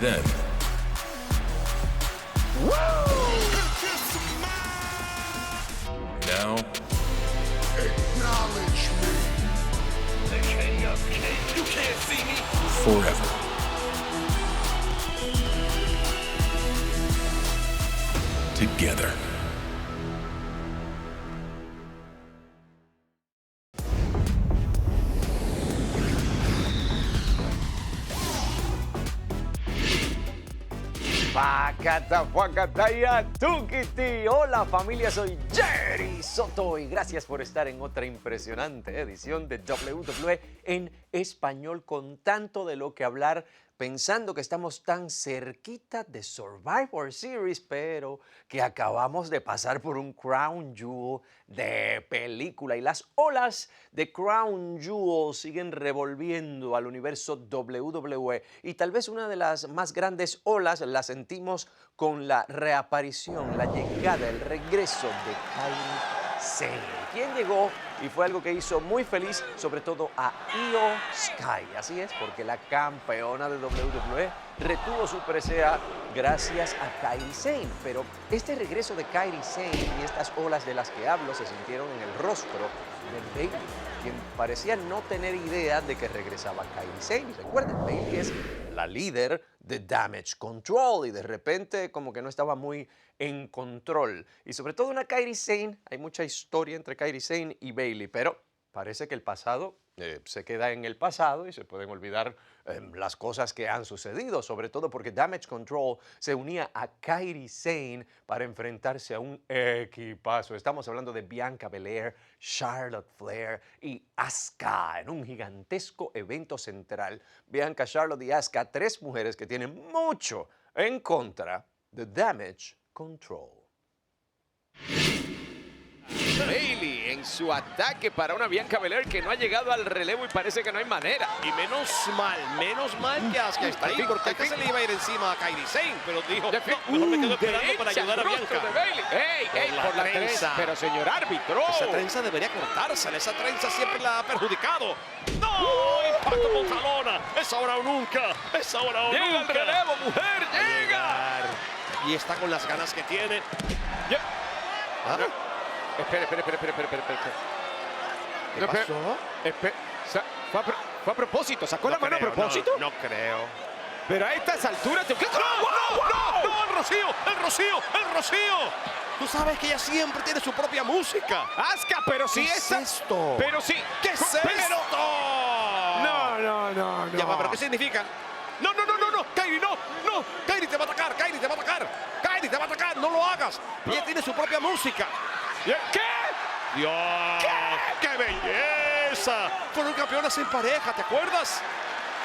Then, now, Acknowledge me. The king of kings. You can't see me. forever. Together. Pacata, pacataya, tukiti. Hola familia, soy Jerry Soto y gracias por estar en otra impresionante edición de WWE en español con tanto de lo que hablar, pensando que estamos tan cerquita de Survivor Series, pero que acabamos de pasar por un Crown Jewel de película y las olas de Crown Jewel siguen revolviendo al universo WWE y tal vez una de las más grandes olas la sentimos con la reaparición, la llegada, el regreso de Kairi Sane, quien llegó y fue algo que hizo muy feliz sobre todo a Io Sky. Así es, porque la campeona de WWE retuvo su presea gracias a Kairi Sane. Pero este regreso de Kairi Sane y estas olas de las que hablo se sintieron en el rostro de Bayley, quien parecía no tener idea de que regresaba Kairi Sane. Y recuerden, Bayley es la líder de Damage Control y de repente como que no estaba muy en control. Y sobre todo una Kairi Sane, hay mucha historia entre Kairi Sane y Bayley, pero parece que el pasado se queda en el pasado y se pueden olvidar las cosas que han sucedido, sobre todo porque Damage Control se unía a Kairi Sane para enfrentarse a un equipazo. Estamos hablando de Bianca Belair, Charlotte Flair y Asuka en un gigantesco evento central. Bianca, Charlotte y Asuka, tres mujeres que tienen mucho en contra de Damage Control. Bayley en su ataque para una Bianca Belair que no ha llegado al relevo y parece que no hay manera. Y menos mal que Asuka está ahí, porque antes se le iba a ir encima a Kairi Sane, pero dijo, no, mejor me quedo esperando para ayudar a Bianca. De Bayley. ¡Ey, por la trenza! Pero señor árbitro. Esa trenza debería cortársela, esa trenza siempre la ha perjudicado. ¡No! ¡Impacto con talona! ¡Es ahora o nunca! ¡Es ahora o nunca! ¡Llega el relevo, mujer! ¡Llega! Y está con las ganas que tiene. ¿Ah? Espera. ¿Qué No, pasó? Fue a propósito, sacó la mano a propósito. No creo. Pero a estas alturas... ¡No! ¡El Rocío! Tú sabes que ella siempre tiene su propia música. Asuka, pero si ¿Qué esa... es esto? Pero sí... ¿Qué es esto? No. Ya va, ¿pero qué significa? No. Kairi, no. Kairi te va a atacar. Kairi te va a atacar. No lo hagas. Ella tiene su propia música. ¿Qué? Dios. ¡Qué belleza! Fueron campeonas en pareja, ¿te acuerdas?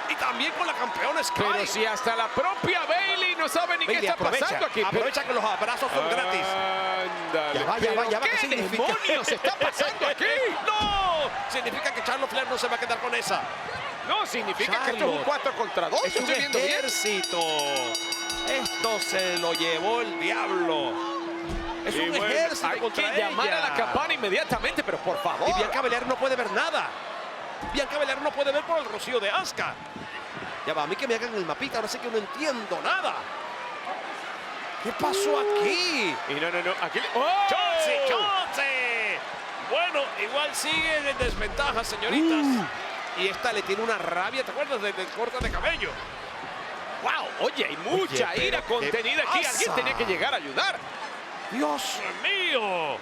Y también con la campeona Sky. Pero si hasta la propia Bayley no sabe ni qué está pasando aquí. Aprovecha que los abrazos son gratis. Ándale. Ya va. ¿Qué demonios está pasando aquí? ¡No! Significa que Charlotte Flair no se va a quedar con esa. No, significa que esto es un 4 contra 2. Es un Estoy viendo bien. ejército. Esto se lo llevó el diablo. Es Y un bueno, ejército hay contra que llamar ella. a la campana inmediatamente, pero por favor. Y Bianca Belair no puede ver nada. Bianca Belair no puede ver por el rocío de Asuka. Ya va, a mí que me hagan el mapita, ahora sí que no entiendo nada. ¿Qué pasó aquí? Y no. Aquí... ¡Chotzi! Bueno, igual siguen en desventaja, señoritas. Y esta le tiene una rabia, ¿te acuerdas del corte de cabello? ¡Wow! Oye, hay mucha Oye, ira pero ¿qué contenida aquí. Alguien pasa? tenía que llegar a ayudar. ¡Dios mío!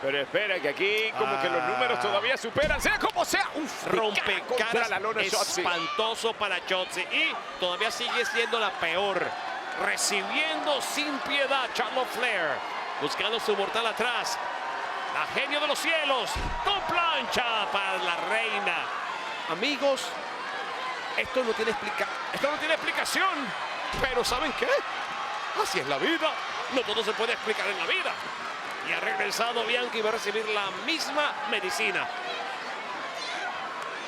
Pero espera, que aquí como que los números todavía superan. Sea como sea, un Rompecaras contra la lona Shotzi. espantoso para Shotzi. Y todavía sigue siendo la peor. Recibiendo sin piedad Charlotte Flair. Buscando su mortal atrás. La genio de los cielos. Con plancha para la reina. Amigos, esto no tiene explicación. Pero ¿saben qué? Así es la vida. No todo se puede explicar en la vida. Y ha regresado Bianca y va a recibir la misma medicina.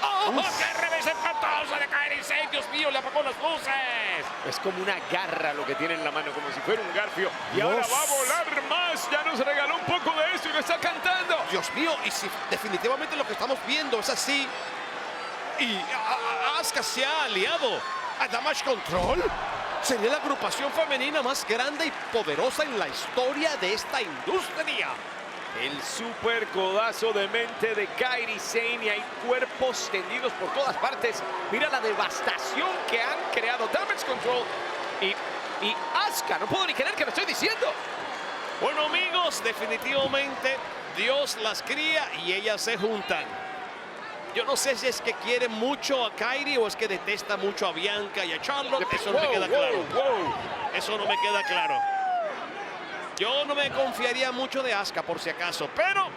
¡Oh! ¡Qué revés espantoso de Kairi Sane! ¡Dios mío, le apagó las luces! Es como una garra lo que tiene en la mano, como si fuera un garfio. Y ahora va a volar más. Ya nos regaló un poco de eso y lo está cantando. Dios mío, y si definitivamente lo que estamos viendo es así. Y Asuka se ha aliado a Damage Control. sería la agrupación femenina más grande y poderosa en la historia de esta industria. El super codazo de mente de Kairi Sane y hay cuerpos tendidos por todas partes. Mira la devastación que han creado Damage Control y Asuka. No puedo ni creer que lo estoy diciendo. Bueno, amigos, definitivamente Dios las cría y ellas se juntan. Yo no sé si es que quiere mucho a Kairi o es que detesta mucho a Bianca y a Charlotte. Eso no me queda claro. Eso no me queda claro. Yo no me confiaría mucho de Asuka por si acaso, pero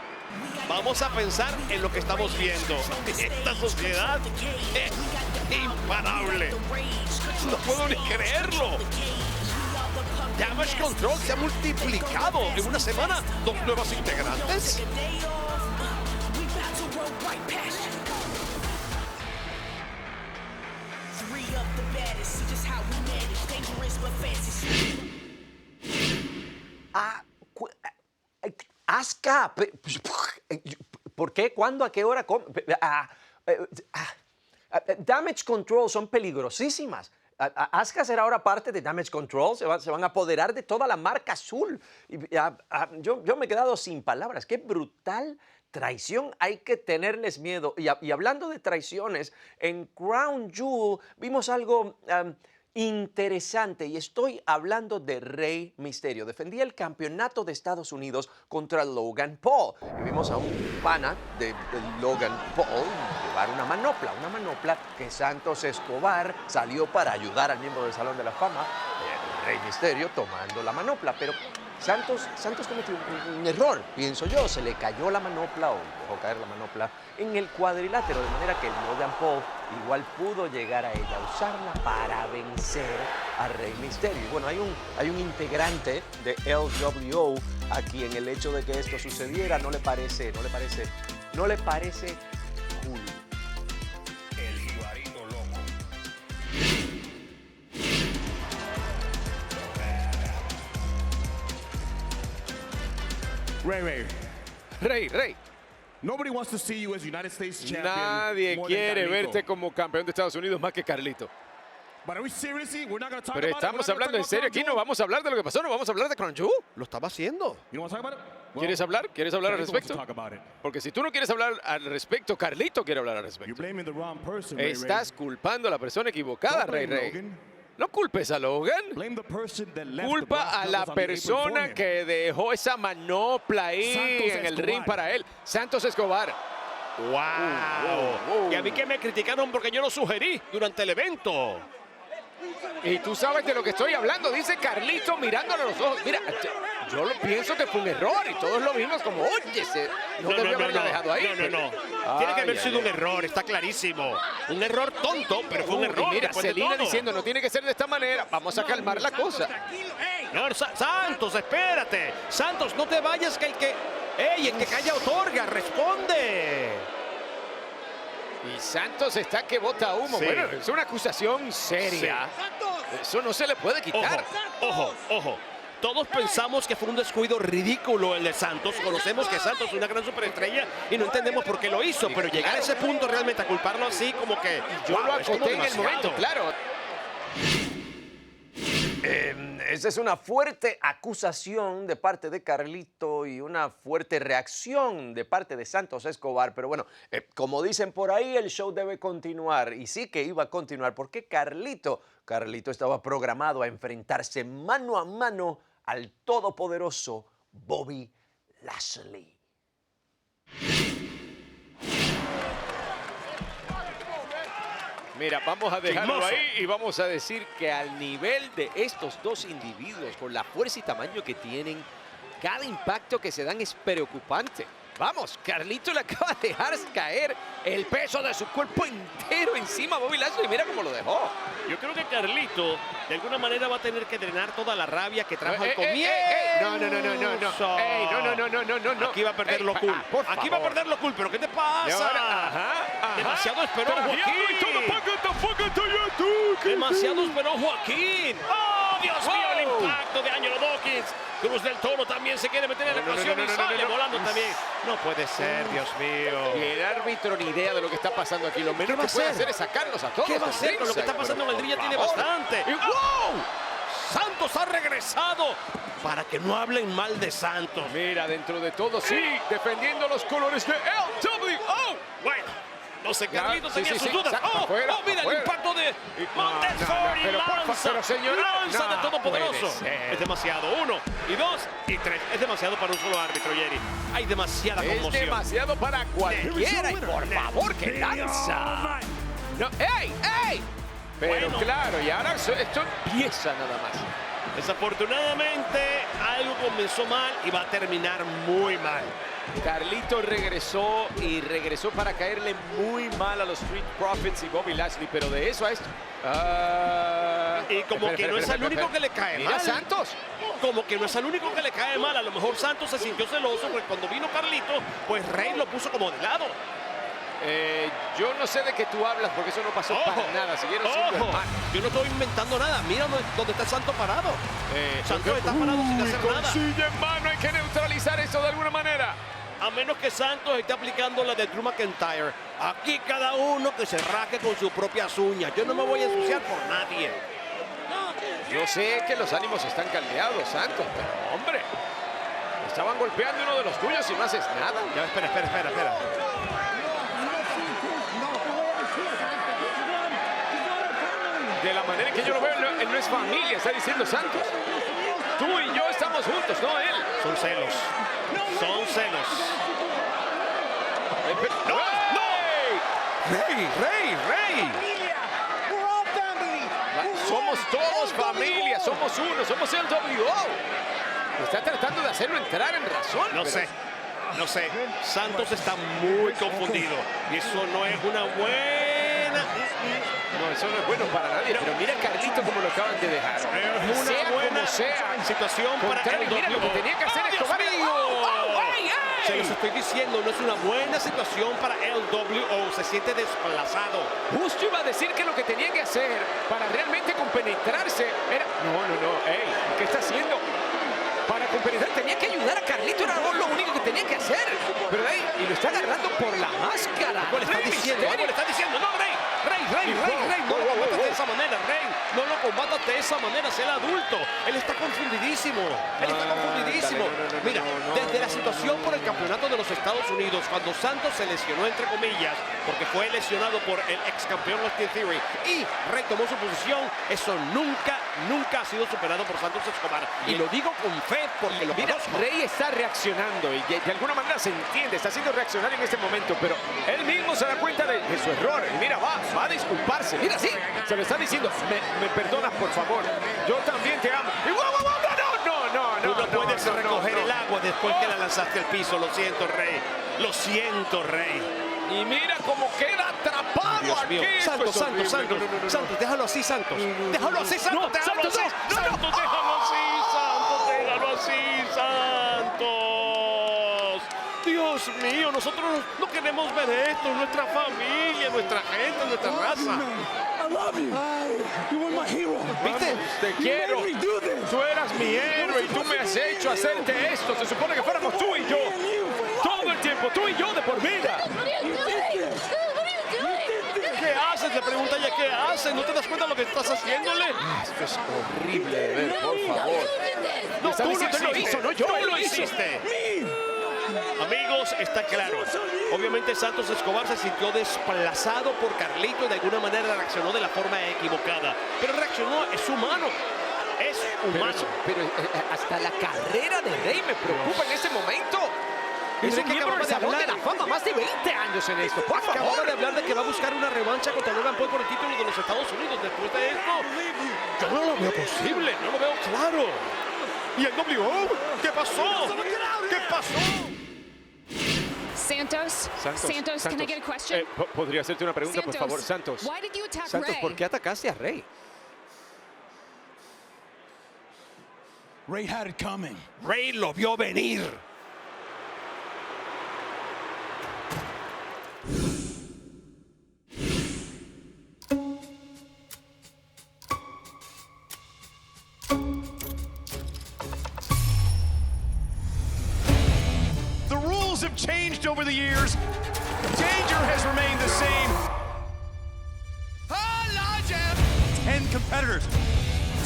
vamos a pensar en lo que estamos viendo. Esta sociedad es imparable. No puedo ni creerlo. Damage Control se ha multiplicado en una semana. 2 nuevas integrantes. Asuka, ¿por qué? ¿Cuándo? ¿A qué hora? ¿Cómo? Damage Control son peligrosísimas. Asuka será ahora parte de Damage Control, se van a apoderar de toda la marca azul. Yo me he quedado sin palabras. Qué brutal traición, hay que tenerles miedo. Y hablando de traiciones, en Crown Jewel vimos algo interesante y estoy hablando de Rey Mysterio. Defendía el campeonato de Estados Unidos contra Logan Paul. Y vimos a un pana de Logan Paul llevar una manopla que Santos Escobar salió para ayudar al miembro del Salón de la Fama, Rey Mysterio, tomando la manopla. Pero Santos cometió un error, pienso yo. Se le cayó la manopla o dejó caer la manopla en el cuadrilátero, de manera que Logan Paul igual pudo llegar a ella, usarla para vencer a Rey Mysterio. Y bueno, hay un integrante de LWO a quien el hecho de que esto sucediera no le parece cool. El Jibarito Loco. Rey. Nobody wants to see you as United States champion. Nadie more than quiere Carlito. verte como campeón de Estados Unidos más que Carlito. But are we seriously? We're not going to talk Pero about it? We're estamos not gonna hablando en talk serio about aquí, no Crown vamos a hablar de lo que pasó, no vamos a hablar de Crown Jewel. Lo estaba haciendo. Jewel? You don't want to talk about it? Well, ¿Quieres hablar? ¿Quieres hablar al Carlito wants to respecto? talk about it. Porque si tú no quieres hablar al respecto, Carlito quiere hablar al You're respecto. blaming the wrong person, Ray. Estás culpando a la persona equivocada, Don't Rey blame Rey. Logan. No culpes a Logan. Blame the person that left the Culpa brass a la knuckles on the apron for persona him. que dejó esa manopla ahí Santos en el Escobar. ring para él. Santos Escobar. ¡Wow! Y a mí que me criticaron porque yo lo sugerí durante el evento. Y tú sabes de lo que estoy hablando, dice Carlito mirándole a los ojos. Mira, yo lo pienso que fue un error y todos lo vimos como, oye, no debió haberla dejado ahí. No. Tiene que haber Ay, sido ay, un error, está clarísimo. Un error tonto, pero fue un Y error. mira, después de Selena todo. diciendo, no tiene que ser de esta manera. Vamos a calmar la cosa. No, Santos, espérate. Santos, no te vayas, que el que calla otorga, responde. Y Santos está que bota humo. Sí. Bueno, es una acusación seria. Eso no se le puede quitar. Ojo. Todos pensamos que fue un descuido ridículo el de Santos. Conocemos que Santos es una gran superestrella y no entendemos por qué lo hizo. Pero llegar a ese punto realmente a culparlo así como que... Yo wow, lo es como acoté en el demasiado. momento, claro. Esa es una fuerte acusación de parte de Carlito y una fuerte reacción de parte de Santos Escobar. Pero bueno, como dicen por ahí, el show debe continuar. Y sí que iba a continuar porque Carlito estaba programado a enfrentarse mano a mano al todopoderoso Bobby Lashley. Mira, vamos a dejarlo Chismoso. ahí y vamos a decir que al nivel de estos dos individuos, por la fuerza y tamaño que tienen, cada impacto que se dan es preocupante. Vamos, Carlito le acaba de dejar caer el peso de su cuerpo entero encima a Bobby Lashley. Mira cómo lo dejó. Yo creo que Carlito de alguna manera va a tener que drenar toda la rabia que trajo al comienzo. No. No. Aquí va a perder lo cool. Aquí va a perder lo cool, pero ¿qué te Y pasa? ahora, ajá. Demasiado esperó Joaquín. Demasiado esperó Joaquín. ¡Oh, Dios mío! El impacto de Angelo Dawkins. Cruz del Toro también se quiere meter en la ecuación y sale volando también. No puede ser, Dios mío. Y el árbitro ni idea de lo que está pasando aquí. Lo menos va que a puede hacer? hacer es sacarlos a todos. ¿Qué va a hacer con lo que está pasando en el ring? Ya tiene bastante. Y ¡wow! Santos ha regresado para que no hablen mal de Santos. Mira, dentro de todo, sí, defendiendo los colores de LWO. Bueno, no sé, Carlitos sí, tenía sí, sus sí. dudas. Saca afuera, Mira afuera. el impacto de Montez no, Ford y pero lanza. pero señora, lanza de no todopoderoso. puede ser. Es demasiado. 1, y 2, y 3. Es demasiado para un solo árbitro, Jerry. Hay demasiada Es conmoción. demasiado para cualquiera. Y por favor, que lanza. No, ¡ey, ey! Pero Bueno. claro, y ahora esto empieza nada más. Desafortunadamente, algo comenzó mal y va a terminar muy mal. Carlito regresó y regresó para caerle muy mal a los Street Profits y Bobby Lashley, pero de eso a esto. Y como que no es el único que le cae Mira, mal. Santos. Como que no es el único que le cae mal. A lo mejor Santos se sintió celoso porque cuando vino Carlito, pues Rey lo puso como de lado. Yo no sé de qué tú hablas porque eso no pasó para nada. Siguieron siendo hermanos. Yo no estoy inventando nada. Mira dónde está Santos parado. Santos está parado sin hacer nada. Consigue en mano, hay que neutralizar eso de alguna manera. A menos que Santos esté aplicando la de Drew McIntyre. Aquí cada uno que se raje con sus propias uñas. Yo no me voy a ensuciar por nadie. Yo sé que los ánimos están caldeados, Santos, pero hombre, estaban golpeando uno de los tuyos y no haces nada. Ya, espera. De la manera que yo lo veo, él no es familia, está diciendo Santos. Tú y yo estamos juntos, no él. Son celos. Son celos. ¡No! ¡Rey! Somos todos familia, somos uno, somos el WO. Está tratando de hacerlo entrar en razón. No sé. Santos está muy confundido. Y eso no es una buena... No, eso no es bueno para nadie. Pero mira a Carlito como lo acaban de dejar. Es Sea una buena como sea. situación para Contrario, el mira lo que tenía que hacer ¡Oh, Escobar. Dios mío! ¡Ay! Se los estoy diciendo, no es una buena situación para LWO. Se siente desplazado. Justo iba a decir que lo que tenía que hacer para realmente compenetrarse era... No. Ey, ¿qué está haciendo? Para compenetrar tenía que ayudar a Carlito. Era lo único que tenía que hacer. Pero ahí, y lo está agarrando por la máscara. Algo le está Rey diciendo, Mysterio. algo le está diciendo. No, Rey. No lo combatas de esa manera, Rey. No lo combatas de esa manera, sé el adulto. Él está confundidísimo. No, Mira, no. desde la situación por el campeonato de los Estados Unidos, cuando Santos se lesionó, entre comillas, porque fue lesionado por el ex campeón Austin Theory y Rey tomó su posición, eso nunca ha sido superado por Santos Escobar. Y lo digo con fe porque lo Mira, conozco. Rey está reaccionando y de alguna manera se entiende, está haciendo reaccionar en este momento, pero él mismo se da cuenta de su error. Y mira, va a disculparse. Mira, sí, se lo está diciendo. Me perdonas, por favor. Yo también te amo. Y Tú no puedes recoger no. el agua después que la lanzaste al piso. Lo siento, Rey. Lo siento, Rey. Y mira cómo queda atrapado Dios aquí. mío. Esto es horrible. No. Santos, déjalo así, Santos. Déjalo así, Santos. No, Déjalo Santos, así. no, no. Santos, déjalo así, déjalo así, Santos. Dios mío, nosotros no queremos ver esto. Nuestra familia, nuestra gente, nuestra raza. ¿Viste? Te quiero. Tú eras mi héroe y tú me has hecho hacerte esto. Se supone que fuéramos tú y yo. Todo el tiempo, tú y yo de por vida. ¿Qué haces? Le pregunta ella, ¿qué haces? ¿No te das cuenta de lo que estás haciéndole? Esto es horrible de ver, por favor. No, Está tú lo diciendo, él lo hiciste. hizo, no yo. Tú él lo hiciste. Amigos, está claro. Obviamente Santos Escobar se sintió desplazado por Carlito y de alguna manera reaccionó de la forma equivocada. Pero reaccionó, es humano. Es humano. Pero hasta la carrera de Rey me preocupa en este momento. Es Mira un que miembro del acabamos de Salón de hablar. la Fama, más de 20 años en esto. Por Acababa favor. de hablar de que va a buscar una revancha contra Logan Paul por el título de los Estados Unidos. Después de esto, yo no lo veo posible, no lo veo claro. ¿Y el WO? ¿Qué pasó? ¿Qué pasó? Santos, can I get a question? ¿Podría hacerte una pregunta, por favor? Santos. Why did you attack Santos, Rey? ¿por qué atacaste a Rey? Ray had it coming. Rey lo vio venir. have changed over the years. Danger has remained the same. 10 competitors,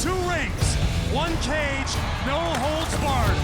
2 rings, 1 cage, no holds barred.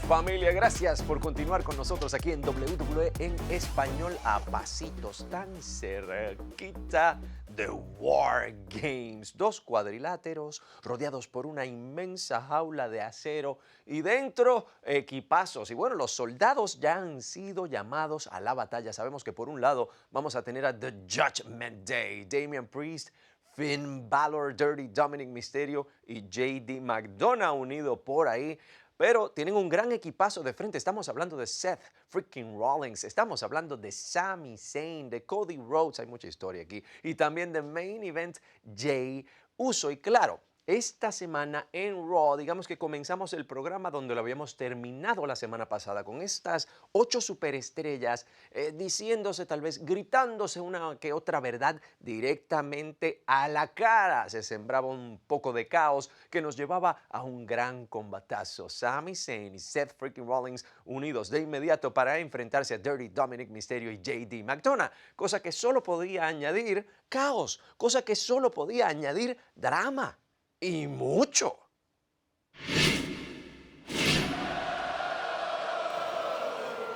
Familia, gracias por continuar con nosotros aquí en WWE en español a pasitos tan cerquita de War Games. 2 cuadriláteros rodeados por una inmensa jaula de acero y dentro equipazos. Y bueno, los soldados ya han sido llamados a la batalla. Sabemos que por un lado vamos a tener a The Judgment Day, Damian Priest, Finn Balor, Dirty Dominic Mysterio y JD McDonagh unido por ahí. Pero tienen un gran equipazo de frente. Estamos hablando de Seth freaking Rollins. Estamos hablando de Sami Zayn, de Cody Rhodes. Hay mucha historia aquí. Y también de Main Event Jey Uso. Y claro, esta semana en Raw, digamos que comenzamos el programa donde lo habíamos terminado la semana pasada con estas 8 superestrellas diciéndose, tal vez gritándose una que otra verdad directamente a la cara. Se sembraba un poco de caos que nos llevaba a un gran combatazo. Sami Zayn y Seth freaking Rollins unidos de inmediato para enfrentarse a Dirty Dominic Mysterio y JD McDonagh, cosa que solo podía añadir caos, cosa que solo podía añadir drama. Y mucho.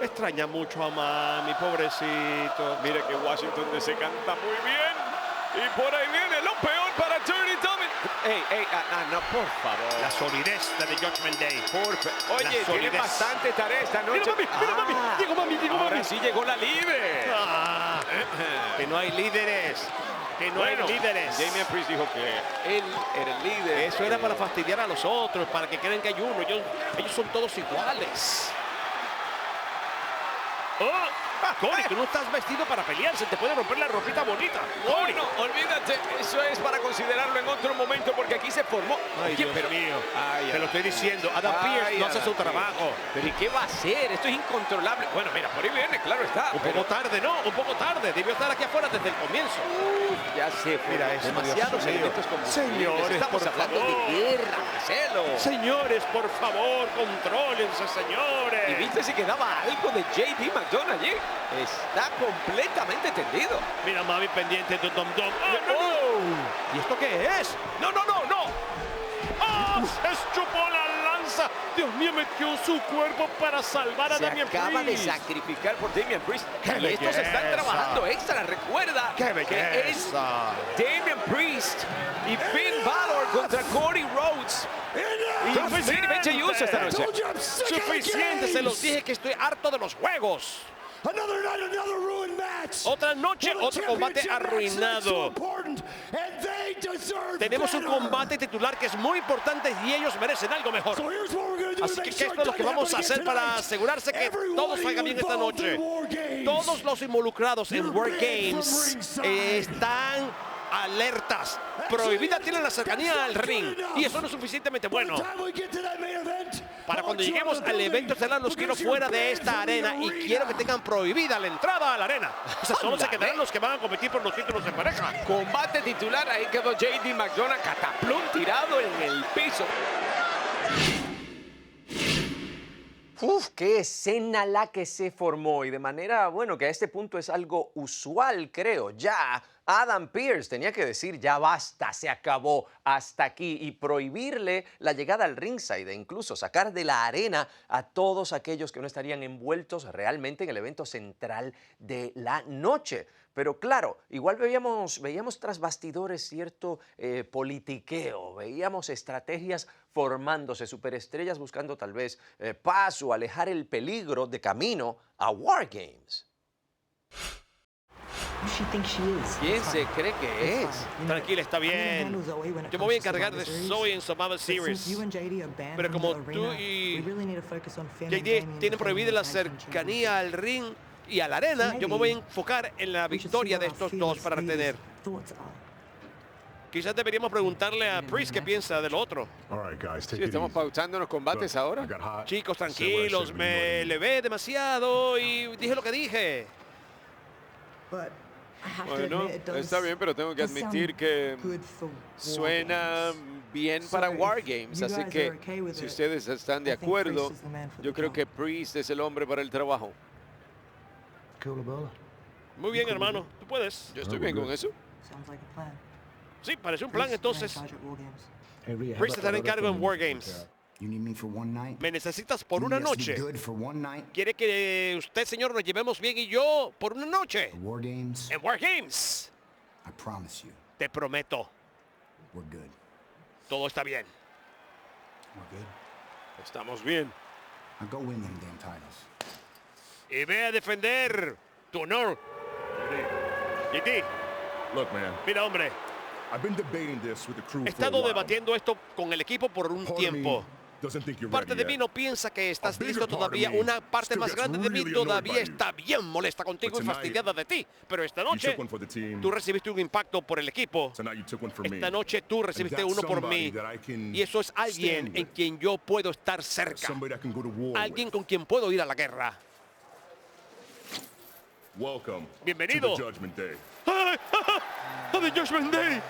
Extraña mucho a mami, pobrecito. Mire que Washington se canta muy bien. Y por ahí viene lo peor para Dirty Dominic. No, por favor. La solidez de The Judgment Day. Oye, tiene bastante tarea esta noche. Mira, mami. Llegó mami. Ahora sí llegó la libre. Que no hay líderes. Que no hay líderes. Damian Priest dijo que él era el líder. Eso era para fastidiar a los otros, para que creen que hay uno. Ellos son todos iguales. Cody, tú no estás vestido para pelear, se te puede romper la ropita bonita. Cody. No, olvídate, eso es para considerarlo en otro momento porque aquí se formó. Ay, Dios mío, te lo estoy diciendo. Adam Pearce no hace su trabajo. Pero ¿y qué va a hacer? Esto es incontrolable. Bueno, mira, por ahí viene, claro está. Un poco tarde, ¿no? Un poco tarde. Debió estar aquí afuera desde el comienzo. Ya sé, mira eso. Demasiados elementos como señores, estamos hablando de guerra, Marcelo. Señores, por favor, contrólense, señores. ¿Y viste si quedaba algo de JD McDonagh allí? Está completamente tendido. Mira, mami, pendiente de Dom Dom. ¿Y esto qué es? ¡No! ¡Ah! ¡Se chupó la lanza! Dios mío, metió su cuerpo para salvar a Damian Priest. Se acaba de sacrificar por Damian Priest. Y estos están trabajando extra. Recuerda que es Damian Priest y Finn Balor contra Cody Rhodes. Y Jey Uso esta noche. Suficiente, se los dije que estoy harto de los juegos. Otra noche, otro combate arruinado. Tenemos un combate titular que es muy importante y ellos merecen algo mejor. Así que esto es lo que vamos a hacer para asegurarse que todos salgan bien esta noche. Todos los involucrados en War Games están alertas. Prohibida tiene la cercanía al ring y eso no es suficientemente bueno. Para cuando lleguemos al evento estelar los quiero fuera de esta arena y quiero que tengan prohibida la entrada a la arena. O sea, solo se quedarán los que van a competir por los títulos de pareja. Combate titular, ahí quedó JD McDonagh cataplum tirado en el piso. Qué escena la que se formó y de manera, bueno, que a este punto es algo usual, creo. Ya Adam Pearce tenía que decir, ya basta, se acabó, hasta aquí, y prohibirle la llegada al ringside e incluso sacar de la arena a todos aquellos que no estarían envueltos realmente en el evento central de la noche. Pero claro, igual veíamos tras bastidores cierto politiqueo, veíamos estrategias formándose, superestrellas buscando tal vez paz o alejar el peligro de camino a War Games. ¿Quién se cree que es? Tranquila, está bien. Yo me voy a encargar de Zoe en Survivor Series. Pero como tú y JD tienen prohibida la cercanía al ring y a la arena, yo me voy a enfocar en la victoria de estos dos para retener. Quizás deberíamos preguntarle a Priest qué piensa del otro. Sí, estamos pautando los combates ahora. Chicos, tranquilos, me levé demasiado y dije lo que dije. Bueno, está bien, pero tengo que admitir que suena bien para War Games, así que si ustedes están de acuerdo, yo creo que Priest es el hombre para el trabajo. Muy bien, hermano, tú puedes. Yo estoy bien con eso. Sí, parece un plan, entonces. Priest estará en cargo en War Games. ¿Me necesitas por una noche? ¿Quiere que usted, señor, nos llevemos bien y yo por una noche? En War Games. Te prometo. Todo está bien. Estamos bien. Y ve a defender tu honor. GT, Look, man, mira, hombre. I've been debating this with the crew He for a estado while. debatiendo esto con el equipo por un Part of tiempo. me doesn't think you're Parte ready de mí yet. no piensa que estás A bigger listo part of todavía. me Una parte still más gets grande de mí really annoyed todavía by you. está bien molesta contigo But y tonight, fastidiada de ti. Pero esta You noche took one for the team. tú recibiste un impacto por el equipo. Tonight you took one for me. Esta noche tú recibiste And that's uno por mí. somebody that I can Y eso es alguien stand en with. quien yo puedo estar cerca. Somebody I can go to war Alguien with. con quien puedo ir a la guerra. Welcome Bienvenido. to the Judgment Day. ¡Ay! ¡The Judgment Day!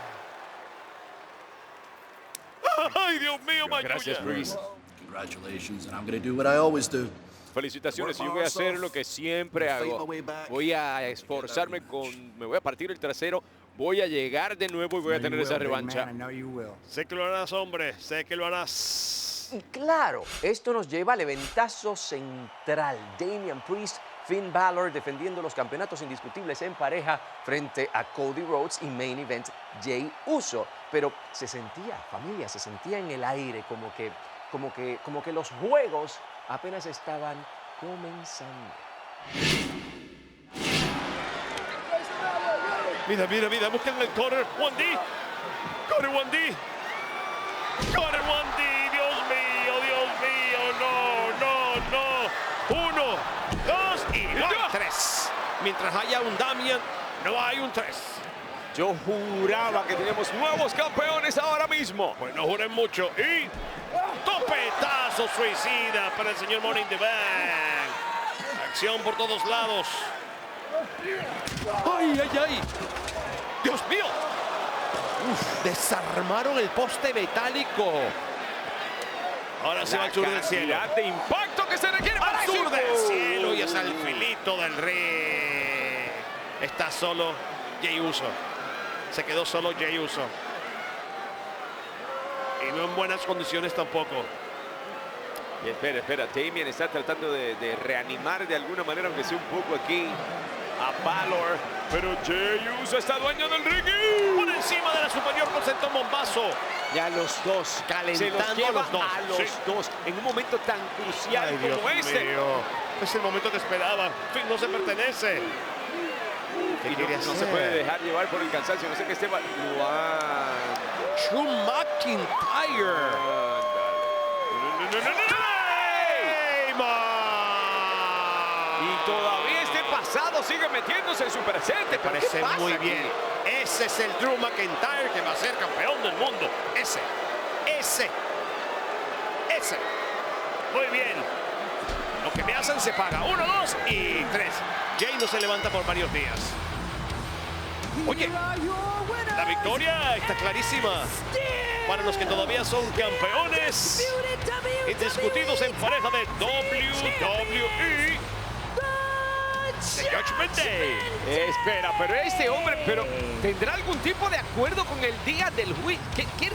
¡Ay, Dios mío, Gracias, Mayuya! Priest. Congratulations, and I'm going to do what I always do. Felicitaciones, yo voy a hacer lo que siempre hago. Voy a esforzarme me voy a partir el trasero, voy a llegar de nuevo y voy a tener esa revancha. Sé que lo harás, hombre. Sé que lo harás. Y claro, esto nos lleva al eventazo central. Damian Priest, Finn Balor defendiendo los campeonatos indiscutibles en pareja frente a Cody Rhodes y Main Event Jey Uso. Pero se sentía, familia, se sentía en el aire como que los juegos apenas estaban comenzando. Mira, buscan el corner. 1D. Corner 1D. Corner 1D. Dios mío. No. 1, 2 y no hay 3. Mientras haya un Damian, no hay un 3. Yo juraba que teníamos nuevos campeones ahora mismo. Pues no juren mucho. Y topetazo suicida para el señor Money in the Bank. Acción por todos lados. ¡Ay! ¡Dios mío! Desarmaron el poste metálico. Ahora se va al sur del cielo. Cantidad de impacto que se requiere para Al sur eso. del cielo y hasta el filito del rey. Está solo Jey Uso. Se quedó solo Jey Uso. Y no en buenas condiciones tampoco. Y espera, Damian está tratando de reanimar de alguna manera, aunque sea un poco aquí, a Balor. Pero Jey Uso está dueño del ring. Por encima de la superior con sentón bombazo. Ya los dos, Calentando se los lleva a los dos. sí, en un momento tan crucial como este. Es el momento que esperaba. Finn no se pertenece. ¿Qué Y quiere no se hacer? puede dejar llevar por el cansancio, no sé qué esté... Drew McIntyre. Y todavía este pasado sigue metiéndose en su presente. ¿Pero qué Parece pasa muy aquí? bien. Ese es el Drew McIntyre que va a ser campeón del mundo. Ese. Muy bien. Lo que me hacen se paga. 1, 2 y 3. Jey no se levanta por varios días. Oye, la victoria está clarísima para los que todavía son campeones indiscutidos en pareja de WWE. The Judgment Day. Espera, pero este hombre, ¿tendrá algún tipo de acuerdo con el día del juicio?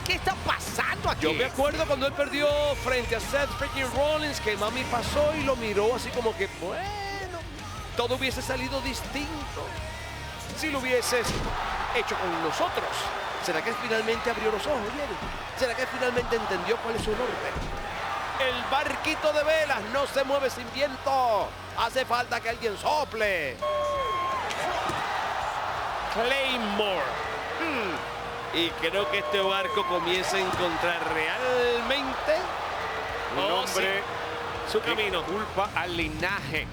¿Qué está pasando aquí? Yo me acuerdo cuando él perdió frente a Seth freaking Rollins, que mami pasó y lo miró así como que, bueno, todo hubiese salido distinto si lo hubieses hecho con nosotros. ¿Será que finalmente abrió los ojos, Jerry? ¿Será que finalmente entendió cuál es su norte? El barquito de velas no se mueve sin viento. Hace falta que alguien sople. Claymore. Y creo que este barco comienza a encontrar realmente Un hombre su camino. culpa al linaje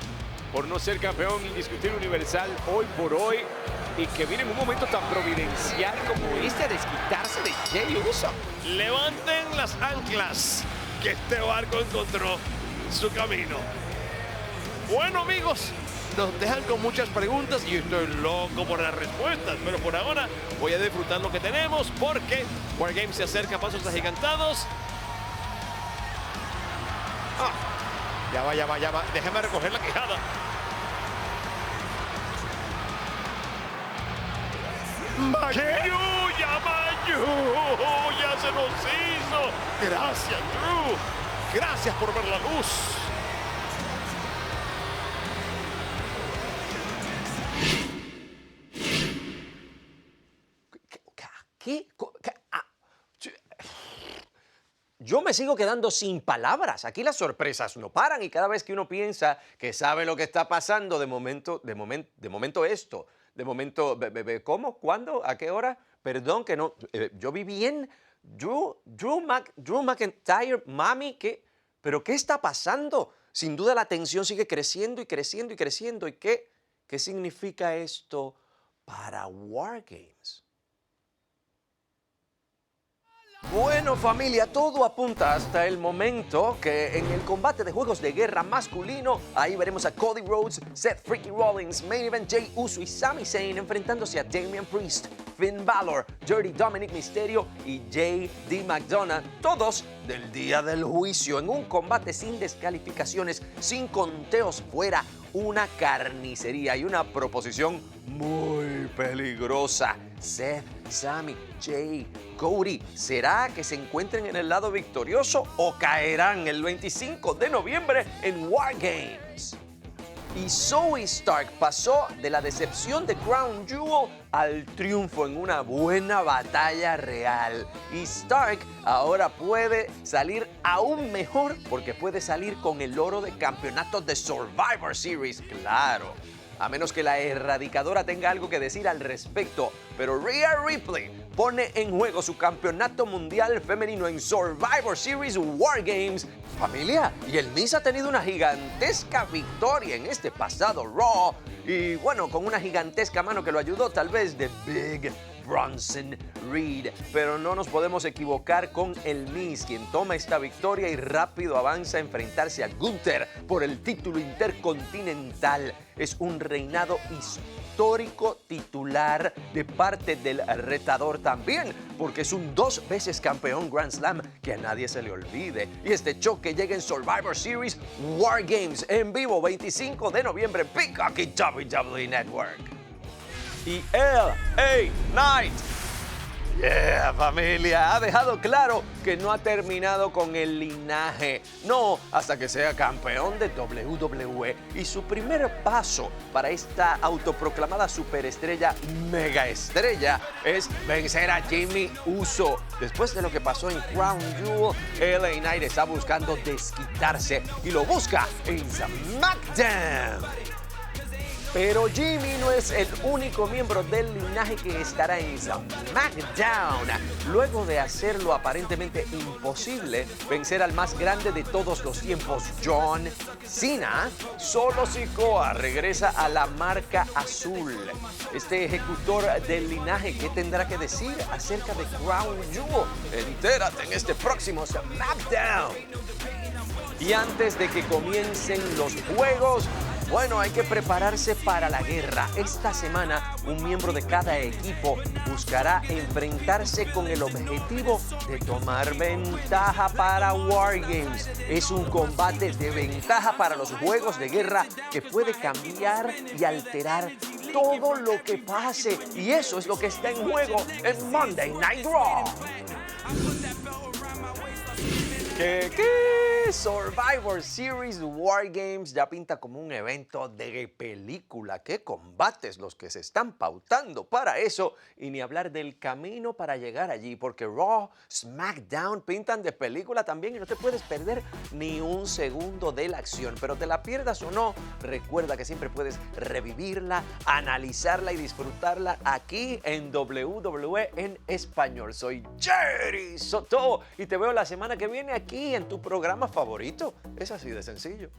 por no ser campeón indiscutible universal hoy por hoy y que viene en un momento tan providencial como este a desquitarse de Jey Uso. Levanten las anclas, que este barco encontró su camino. Bueno, amigos, nos dejan con muchas preguntas y estoy loco por las respuestas, pero por ahora voy a disfrutar lo que tenemos porque War Games se acerca a pasos agigantados. Ya va. Déjame recoger la quijada. Mayu, ya se nos hizo. Gracias, Drew. Gracias por ver la luz. ¿Qué? Yo me sigo quedando sin palabras. Aquí las sorpresas no paran y cada vez que uno piensa que sabe lo que está pasando, de momento esto. De momento, ¿cómo? ¿Cuándo? ¿A qué hora? Perdón que no. Yo vi bien. Drew McIntyre, mami, ¿qué? ¿Pero qué está pasando? Sin duda la tensión sigue creciendo y creciendo y creciendo. ¿Y qué significa esto para War Games? Bueno, familia, todo apunta hasta el momento que en el combate de juegos de guerra masculino, ahí veremos a Cody Rhodes, Seth Freaky Rollins, Main Event Jey Uso y Sami Zayn enfrentándose a Damian Priest, Finn Balor, Dirty Dominic Mysterio y J.D. McDonagh, todos del día del juicio, en un combate sin descalificaciones, sin conteos fuera, una carnicería y una proposición muy peligrosa. Seth, Sami, Jey, Cody, ¿será que se encuentren en el lado victorioso o caerán el 25 de noviembre en War Games? Y Zoe Stark pasó de la decepción de Crown Jewel al triunfo en una buena batalla real. Y Stark ahora puede salir aún mejor porque puede salir con el oro de campeonato de Survivor Series, claro. A menos que la erradicadora tenga algo que decir al respecto. Pero Rhea Ripley pone en juego su campeonato mundial femenino en Survivor Series War Games. Familia, y el Miz ha tenido una gigantesca victoria en este pasado Raw. Y bueno, con una gigantesca mano que lo ayudó tal vez de Big Bronson Reed. Pero no nos podemos equivocar con el Miz, quien toma esta victoria y rápido avanza a enfrentarse a Gunther por el título intercontinental. Es un reinado histórico titular de parte del retador también, porque es un 2 veces campeón Grand Slam que a nadie se le olvide. Y este choque llega en Survivor Series War Games en vivo 25 de noviembre en Peacock y WWE Network. Y LA Knight, yeah, familia, ha dejado claro que no ha terminado con el linaje. No, hasta que sea campeón de WWE. Y su primer paso para esta autoproclamada superestrella, megaestrella, es vencer a Jimmy Uso. Después de lo que pasó en Crown Jewel, LA Knight está buscando desquitarse y lo busca en SmackDown. Pero Jimmy no es el único miembro del linaje que estará en SmackDown. Luego de hacerlo aparentemente imposible vencer al más grande de todos los tiempos, John Cena, Solo Sikoa regresa a la marca azul. Este ejecutor del linaje, ¿qué tendrá que decir acerca de Crown Jewel? Entérate en este próximo SmackDown. Y antes de que comiencen los juegos, bueno, hay que prepararse para la guerra. Esta semana, un miembro de cada equipo buscará enfrentarse con el objetivo de tomar ventaja para War Games. Es un combate de ventaja para los juegos de guerra que puede cambiar y alterar todo lo que pase. Y eso es lo que está en juego en Monday Night Raw. ¿Qué? Survivor Series War Games ya pinta como un evento de película. ¿Qué combates los que se están pautando para eso? Y ni hablar del camino para llegar allí, porque Raw, SmackDown pintan de película también y no te puedes perder ni un segundo de la acción. Pero te la pierdas o no, recuerda que siempre puedes revivirla, analizarla y disfrutarla aquí en WWE en español. Soy Jerry Soto y te veo la semana que viene aquí en tu programa favorito. Es así de sencillo.